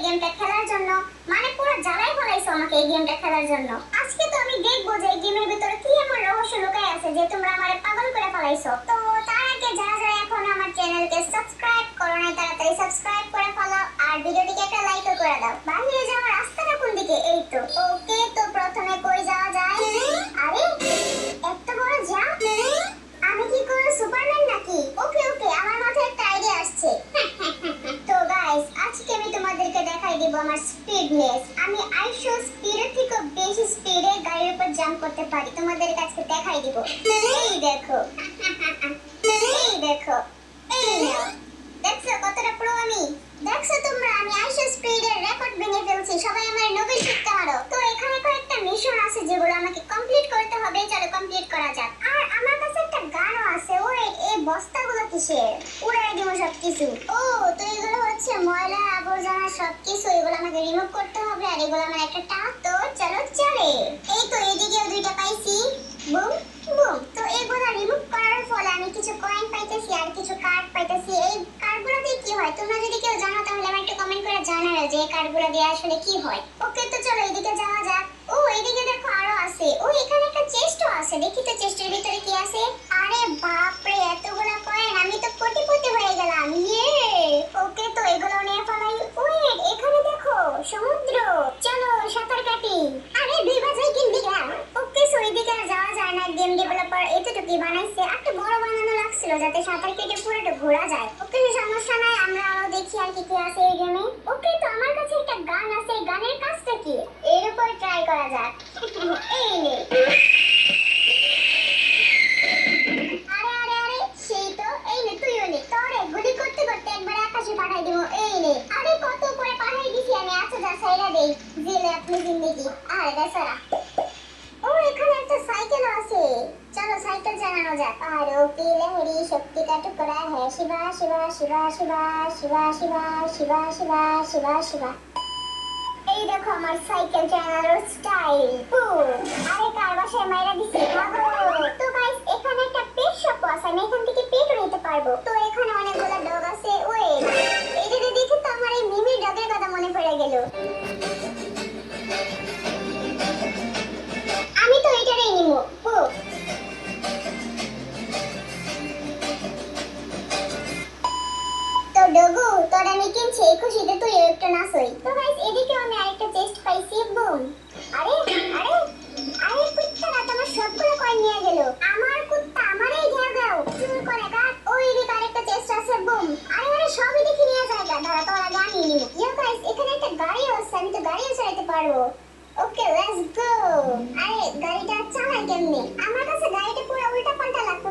গেমটা খেলার জন্য। মানে পুরো জ্বালাই ফলাইছো আমাকে এই গেমটা খেলার জন্য। আজকে তো আমি দেখবো যে এই গেমের ভিতরে কি এমন রহস্য লুকায় আছে যে তোমরা আমারে পাগল করে ফলাইছো। তো তার আগে যারা যারা এখন আমার চ্যানেলকে সাবস্ক্রাইব করো নাই তাড়াতাড়ি সাবস্ক্রাইব করে ফেলো আর ভিডিওটিকে একটা লাইকও করে দাও। বাইরে যাওয়ার রাস্তাটা কোন দিকে? এই তো। ওকে, তো প্রথমে কই যাওয়া যায়? আরে এত বড় জাম! আমি কি কোনো সুপারম্যান নাকি? ওকে ওকে, আমার মাথায় একটা আইডিয়া আসছে। তো গাইস, আজকে আমি তোমাদেরকে দেখাই দিব আমার স্পিডনেস। আমি আইশো স্পিডের থেকে বেশি স্পিডে গাড়ির উপর জাম্প করতে পারি। তোমাদের কাছে দেখাই দিব। এই দেখো, এই দেখো, এই নাও। দেখছো কতটা প্রো আমি? দেখছো তোমরা, আমি আইশো স্পিডের রেকর্ড ভেঙে ফেলছি। সবাই আমার নোবেল শিখতে পারো। তো এখানে কয়েকটা মিশন আছে যেগুলো আমাকে কমপ্লিট করতে হবে। চলো কমপ্লিট করা যাক। আর আমার কাছে একটা গানও আছে। ওয়েট, এই বস্তাগুলো কিসের? উড়াই দিব সবকিছু। ও, তো এগুলো হচ্ছে ময়লা আবর্জনা সবকিছু। এগুলো আমাকে রিমুভ করতে হবে। আর এগুলো আমার একটা টাক। তো চলো চলে। এই তো এদিকেও দুইটা পাইছি। Boom boom. তো এগুলো রিমুভ করার ফলে আমি কিছু কয়েন পাইতেছি আর কিছু কার্ড পাইতেছি। এই কার্ডগুলো দিয়ে কি হয় তোমরা যদি কেউ জানো তাহলে আমাকে একটু কমেন্ট করে জানাও যে এই কার্ডগুলো দিয়ে আসলে কি হয়। ওকে, তো চলো এদিকে যাওয়া যাক। ও, এদিকে দেখো আরো আছে। ও, এখানে একটা চেস্টও আছে। দেখি তো চেস্টের ভিতরে কি আছে। আরে বাপ রে, এতগুলা কয়েন! আমি তো কোটিপতি হয়ে গেলাম। ইয়ে! ওকে, তো এগুলো নিয়ে ফেলাই। ওয়েট, এখানে দেখো সমুদ্র। চলো সাঁতার কাটি। আরে দুই বাজাই কিনবি না? ওকে, সো এদিকে আর যাওয়া যায় না। গেম ডেভেলপার এতটুকুই বানাইছে। একটা বড় বানানো লাগছিল যাতে সাঁতার কেটে পুরোটা ঘোরা যায়। ওকে, সমস্যা নাই, আমরা আরো দেখি আর কি কি আছে এই গেমে। ওকে, তো আমার কাছে একটা গান আছে। এই গানের কাজটা কি? এর উপর ট্রাই করা যাক। এই নে। আরে আরে আরে, সেই তো। এই নে, তুইও নে। তোরে গুলি করতে করতে একবার আকাশে পাঠাই দিব। এই নে। আরে কত উপরে পাঠাই দিছি আমি। আচ্ছা যা, সাইরা দেই। জেলে আপনি জিন্দেগি। আরে বেচারা। ও, এখানে একটা সাইকেলও আছে। চলো সাইকেল চালানো যাক। আরতি লহরি শক্তি का टुकड़ा है शिवा शिवा शिवा शिवा शिवा शिवा शिवा शिवा शिवा शिवा। এই দেখো আমার সাইকেল চালানোর স্টাইল। আরে কার বাসায় মাইরা দিছি ভাগো। তো গাইস, এখানে একটা পেট শপ আছে। আমি এখান থেকে পেটও নিতে পারবো। তো এখানে অনেকগুলো ডগ আছে। ওয়েট, এইটা দেখে তো আমার এই মিমি ডগের কথা মনে পড়ে গেল। আমি তো এটারই নিব। তো ডগু, তোর আমি কিনছি। এই খুশিতে তুই একটু নাচই। তো গাইস, এদিকে আমি আরেকটা চেস্ট পাইছি। বুম। আরে আরে আরে, কুত্তারা তোমার সবগুলো কয়েন নিয়ে গেল। আমার কুত্তা আমারই ঘেরা দাও। চুর করে কাট। ওই দিকে আরেকটা চেস্ট আছে। বুম। আরে আরে, সবই দেখে নিয়ে যায়। দাঁড়া, তোর আগে আমি নিব। ইয়ো গাইস, এখানে একটা গাড়িও আছে। আমি তো গাড়িও চালাতে পারবো। ওকে, লেটস গো। আরে গাড়িটা চালাই কেমনে? আমার কাছে গাড়িটা পুরো উল্টা পাল্টা লাগতেছে।